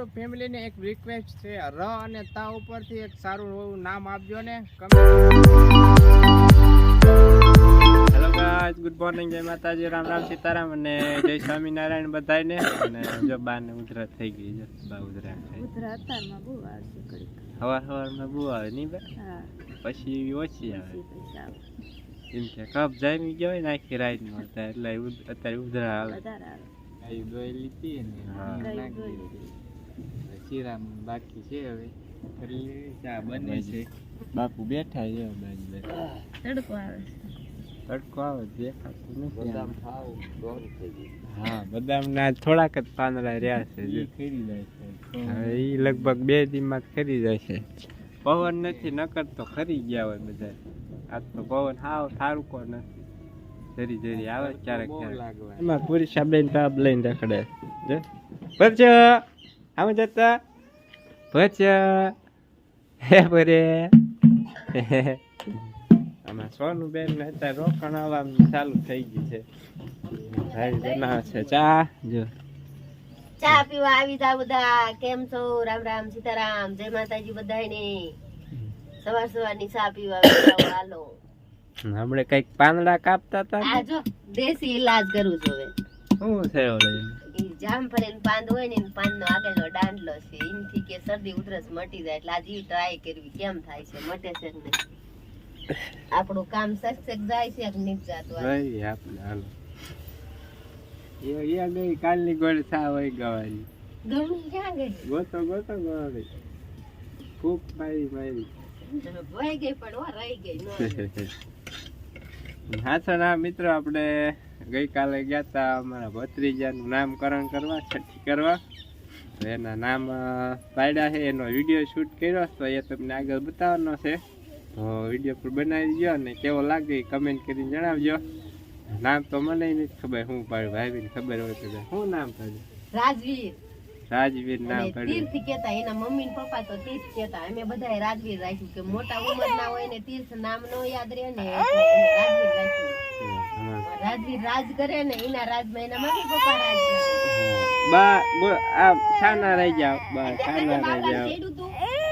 YouTube ફેમિલીને એક request છે, ર અને તા ઉપરથી એક સારું એવું નામ આપજો ને. હેલો ગાઈસ, ગુડ મોર્નિંગ, જય માતાજી, રામ રામ, સીતારામ અને જય સ્વામિનારાયણ બધાને. અને જો બાને ઉધરા થઈ ગઈ છે, બા ઉધરા અત્યારમાં બહુ આવે છે, સવારમાં બહુ આવે નહીં બા, પછી ઓછી આવે એમ કે કપ જામી ગયો હોય ને આખી રાતમાં, એટલે અત્યારે ઉધરા આવે. દોઈ લીધી ને શીરા બાકી છે, હવે ચા બને છે. બાપુ બેઠા છે, તડકો આવે દેખાતું નથી. હા, બદામ ના થોડાક જ પાંદડા રહ્યા છે, ખરી જાય છે. એ લગભગ 2 દિનમાં ખરી જાય છે. પવન નથી, નકર તો ખરી ગયા હોય બધા. આજ તો પવન હાવ ઠારુકો નથી, જરી જરી આવે ક્યારેક ક્યારેક. એમાં પૂરી સાબેન તાપ લઈને રખડે જો. ભરજો આમ જતા ભરજો હે ભરે. આમાં સોનું બેન ને અત્યારે રોકણ આવવાનું ચાલુ થઈ ગયું છે. ભાઈ બનાવે છે ચા. જો ચા પીવા આવી જા બધા. કેમ છો? રામ રામ, સીતારામ, જય માતાજી બધાને. સવાર સવારની ચા પીવા આવી હાલો. હમણે કઈક પાંદડા કાપતા હતા. આ જો દેશી ઈલાજ કરું છું. હવે શું છે ઓલે? ઈ જામફળીનો પાંદ હોય ને, પાંદનો આગળનો દાંડલો છે, એનથી કે શરદી ઉધરસ મટી જાય. એટલે આજે ટ્રાય કરવી કેમ થાય છે, મટે છે કે નહીં. આપણું કામ સક્સેસ જાય છે કે નહીં જાતું? ભાઈ આપણે હાલો. એ ગઈ કાલની ગોળ સા હોય ગવારી. ગમી ક્યાં ગઈ? ગોતો ગવારી ખૂબ મારી વહી ગઈ પણ રહી ગઈ. હા સર, હા મિત્રો, આપણે ગઈકાલે ગયા હતા અમારા ભત્રીજાનું નામકરણ કરવા, છઠ્ઠી કરવા. તો એના નામ પાડ્યા છે, એનો વિડીયો શૂટ કર્યો, તો એ તમને આગળ બતાવવાનો છે. તો વિડીયો પર બનાવી દો અને કેવો લાગે કમેન્ટ કરીને જણાવજો. નામ તો મને નથી ખબર શું પાડ્યું, ભાઈને ખબર હોય તો. શું નામ પાડ્યું? રાજવીર નામ પાડ્યું. તીર્થ કેતા, એના મમ્મી ને પપ્પા તો તીર્થ કેતા. અમે બધા રાજવીર રાખ્યું કે મોટા ઉંમર ના હોય ને તીર્થ નામ નો યાદ રહે ને, રાજવીર રાખ્યું. રાજવીર રાજ કરે ને, એના રાજમાં એના મમ્મી પપ્પા રાજ કરે. બા આ છાના રહી જાવ, બા છાના રહી જાવ.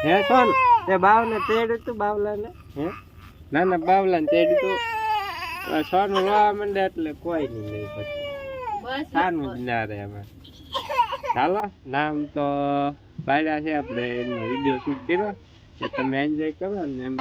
હે સોન તે બાવને તેડ્યું તું, બાવલાને હે નાના બાવલાને તેડ્યું તું. સોનું રોવા માંડે એટલે કોઈ નહીં પછી સાનું જ ના રહે. એમાં ચાલો, નામ તો પાડ્યા છે આપણે, એનો વિડીયો શૂટ કર્યો કે તમે એન્જોય કરો ને એમ.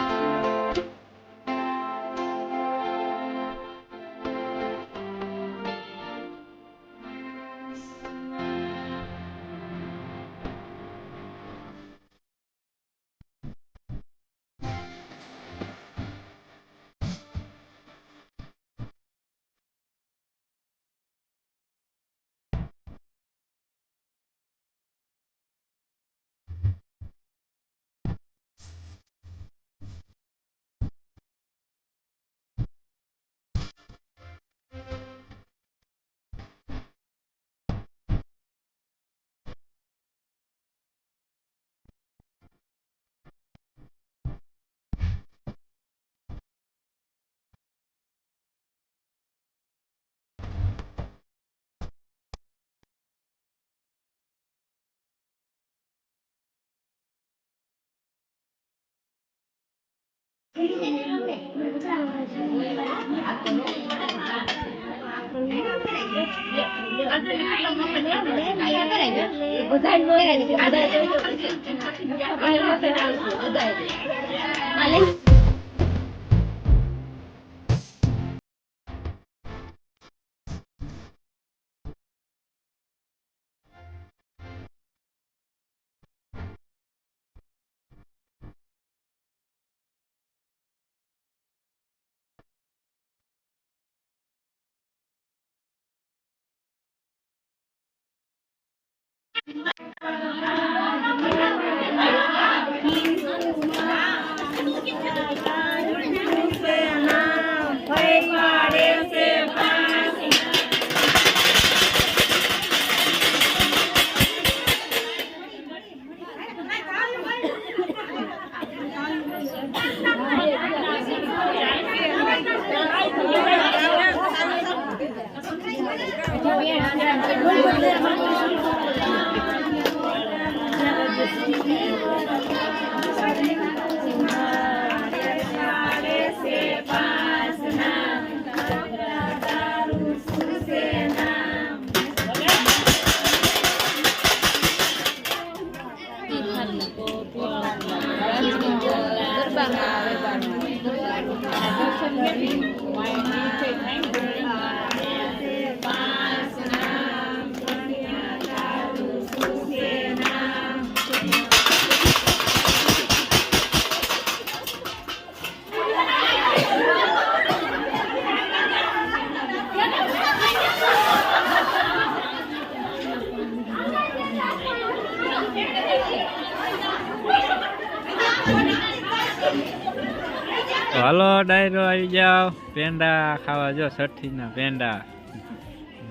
હાલો ડાયરો આવી જાવ પેંડા ખાવા જો છઠ્ઠીના પેંડા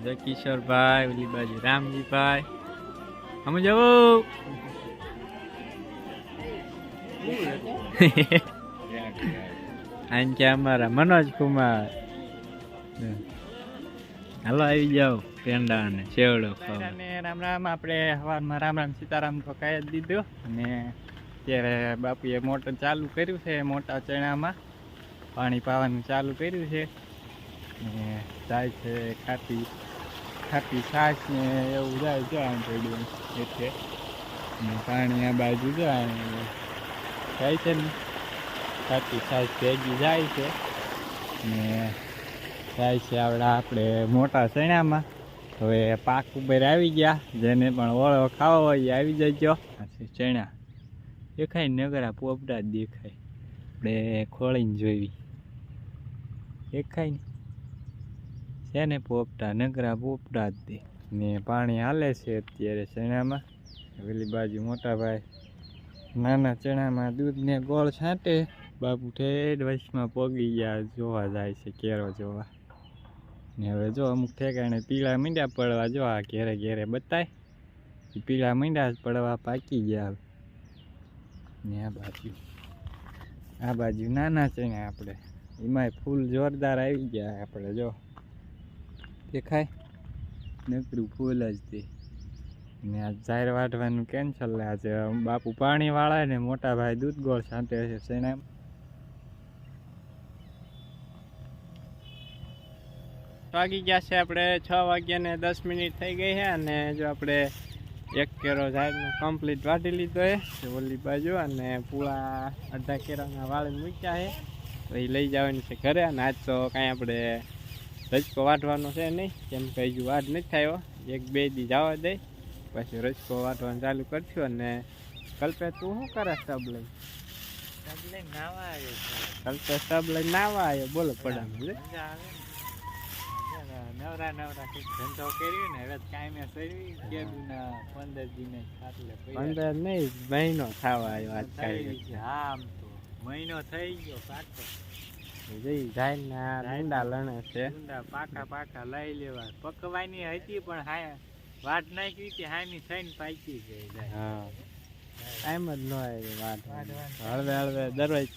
જય કિશોરભાઈ ઓલી બાજુ રામજીભાઈ અમે જવું આન કે અમારા મનોજ કુમાર હાલો આવી જાવ પેંડા અને સેવડો ખાવા રામ રામ. આપણે સવારમાં રામ રામ સીતારામ તો કહી જ દીધું અને અત્યારે બાપુએ મોટર ચાલુ કર્યું છે મોટા ચણામાં પાણી પાવાનું ચાલુ કર્યું છે ને જાય છે ખાટી ખાટી છાશ ને એવું જાય છે આમ પડ્યું એટલે ને પાણી આ બાજુ જાય છે ને ખાટી છાશ ભેગી જાય છે ને જાય છે આપણે મોટા ચણામાં. હવે પાક ઉપર આવી ગયા જેને પણ ઓળો ખાવો હોય આવી જજો. ચણા દેખાય નગરા પોપડા જ દેખાય આપણે ખોળીને જોઈ દેખાય ને છે ને પોપટા નગરા પોપટા જ દે ને પાણી હાલે છે અત્યારે ચણામાં. પેલી બાજુ મોટા ભાઈ નાના ચણામાં દૂધ ને ગોળ છાંટે બાપુ ઠેઠ વચમાં પોગી ગયા જોવા જાય છે કેરો જોવા ને હવે જો અમુક ઠેકાણે પીળા મીંડા પડવા જો આ ઘેરે ઘેરે બતાય પીળા મીંડા પડવા પાકી ગયા ને આ બાજુ નાના છે ને આપણે એમાંય ફૂલ જોરદાર આવી ગયા આપણે જો દેખાય નકરું ફૂલ જ તે ને આ ઝાર વાઢવાનું કેન્સલ આજે બાપુ પાણી વાળા ને મોટા ભાઈ દૂધ ગોળ છાંટે છે શેના વાગી ગયા છે આપણે 6 વાગ્યા ને 10 મિનિટ થઈ ગઈ છે અને જો આપણે એક કેરો ઝાડનો કમ્પ્લીટ વાઢી લીધો છે ઓલી બાજુ અને પૂળા અડધા કેરાના વાળીને મૂક્યા છે તો એ લઈ જવાની છે ઘરે. અને આજ તો કાંઈ આપણે રજકો વાઢવાનો છે નહીં કેમ કે હજુ વાઢ નથી થયો 1-2 દી જવા દે પછી રજકો વાઢવાનું ચાલુ કરશું. અને કલ્પે તું શું કરે સબ લઈ નાવા આવ્યો કલ્પે સબ લઈ નાવા આવ્યો બોલો પડામાં નવરા ધંધો કર્યું ને હવે કાંઈ મેં કર્યું કેદુના 15 દિને ખાટલે 15 નહીં મહિનો થવા આવ્યો આજ કાંઈ આમ તો મહિનો થઈ ગયો પાકો જઈ જાય ના ઊંડા લણે છે પાકા લઈ લેવા પકવાની હતી પણ હા વાટ નાખી કે હામી થઈને પાકી ગઈ જાય. હા ટાઈમ જ ન આવે વાટ હળવે દરરોજ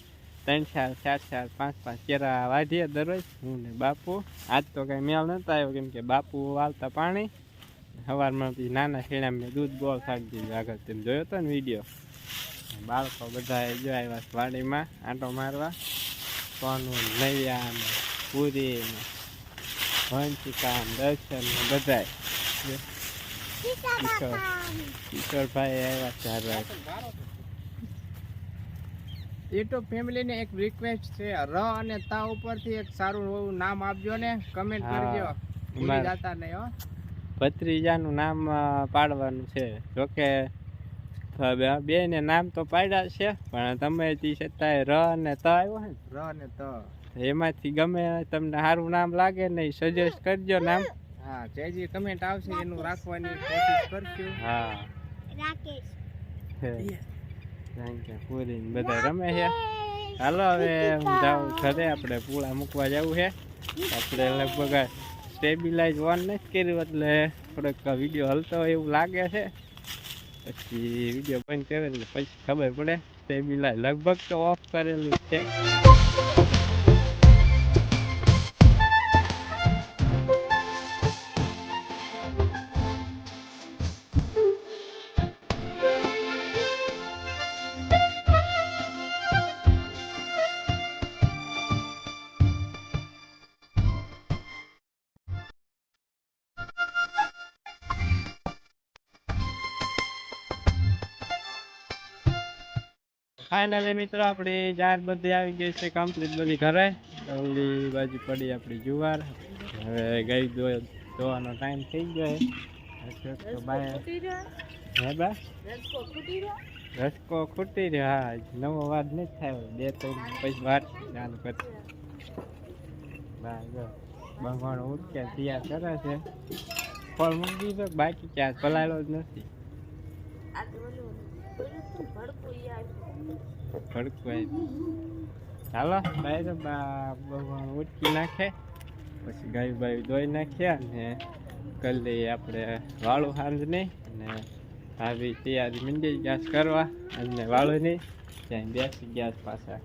3-4 4-5 કેરા વાઢીએ દરરોજ હું ને બાપુ. આજ તો કઈ મેળ નતા આવ્યો કેમ કે બાપુ વાળતા પાણી સવારમાં નાના શેણામાં મેં દૂધ ગોળ છાડી દીધું આગળ તેમ જોયો હતો ને વિડીયો. બાળકો બધા જો આવ્યા વાડીમાં આંટો મારવા કોનું નૈયા ને પૂરી ને વંશિકા દર્શન ને બધા કિશોરભાઈ આવ્યા છે. યુટ્યુબ ફેમિલીને એક રિક્વેસ્ટ છે ર અને તા ઉપરથી એક સારું એવું નામ આપજો ને કમેન્ટ કરજો ભૂલી જતા નહીં હો. ભત્રીજાનું નામ પાડવાનું છે જોકે બે ને નામ તો પાડ્યા છે પણ તમે તે છતાંય ર અને ત આવ્યો ને ર અને ત એમાંથી ગમે તમને સારું નામ લાગે ને સજેસ્ટ કરજો નામ. હા જે કમેન્ટ આવશે એનું રાખવાની કોશિશ કરશું. હા રાકેશ પૂરી બધા રમે છે. હાલો હવે હું જાઉં ઘરે આપણે પૂળા મૂકવા જવું છે. આપણે લગભગ સ્ટેબિલાઇઝ ઓન નથી કર્યું એટલે થોડોક વિડીયો હલતો હોય એવું લાગે છે. પછી વિડીયો બંધ કરે એટલે પછી ખબર પડે સ્ટેબિલાઇઝ લગભગ તો ઓફ કરેલું છે. ફાઇનલી મિત્રો આપણી જાર બધી આવી ગઈ છે કમ્પ્લીટ બધી ઘરે. ઓલી બાજુ પડી આપણી જુવાર હવે ગઈ ધોવાનો ટાઈમ થઈ ગયો રસકો ખૂટી રહ્યો. હા નવો વાદ નથી થયો 2-3 પછી વાત ચાલુ કરશે. ભગવાન ઉઠ્યા તૈયાર કરે છે ફળ મૂકી દીધો બાકી ક્યાં પલાળો જ નથી. ભડકું ચાલો બાય તો ઉટકી નાખે પછી ગાયું બાયું ધોઈ નાખ્યા ને કરી લઈએ આપણે વાળું સાંજ નહીં અને આવી તૈયારી મીંડી ગેસ કરવા અને વાળું નહીં ત્યાં બેસી ગેસ પાછા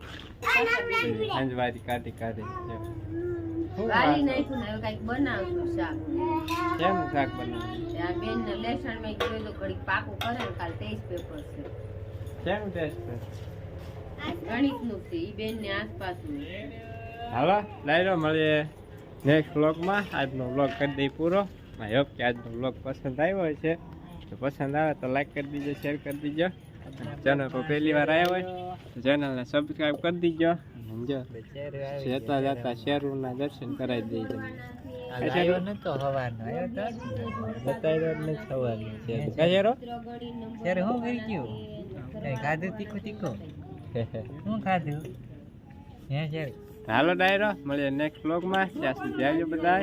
સાંજવારી કાઢી વાળી નાખ્યું ને હવે કઈક બનાવશું શાક. કેમ શાક બનાવ્યું આ બેન ને લેસણ મેં કીધું તો ઘડીક પાકું કરે ને કાલ ટેસ્ટ પેપર છે કેમ ટેસ્ટ ગણિત નું છે ઈ બેન ને આસપાસનું. હાલો ડાયરો મળીએ નેક્સ્ટ વ્લોગમાં. આજનો વ્લોગ કરી દઈ પૂરો. આઈ હોપ કે આજનો વ્લોગ પસંદ આવ્યો છે. તો પસંદ આવે તો લાઈક કરી દીજો, શેર કરી દીજો. ચેનલ પર પહેલી વાર આવ્યા હોય તો ચેનલને સબસ્ક્રાઈબ કરી દીજો. સમજો જતા જતા શેરુના દર્શન કરાવી દેજો. બતાવ્યો નથી સવારનો શેરો ત્યારે હું કરી ગયું ખાધું તીખું તીખું શું ખાધું હે છે. હાલો ડાયરો મળીએ નેક્સ્ટ વ્લોગમાં. ત્યાં સુધી આવજો બધા.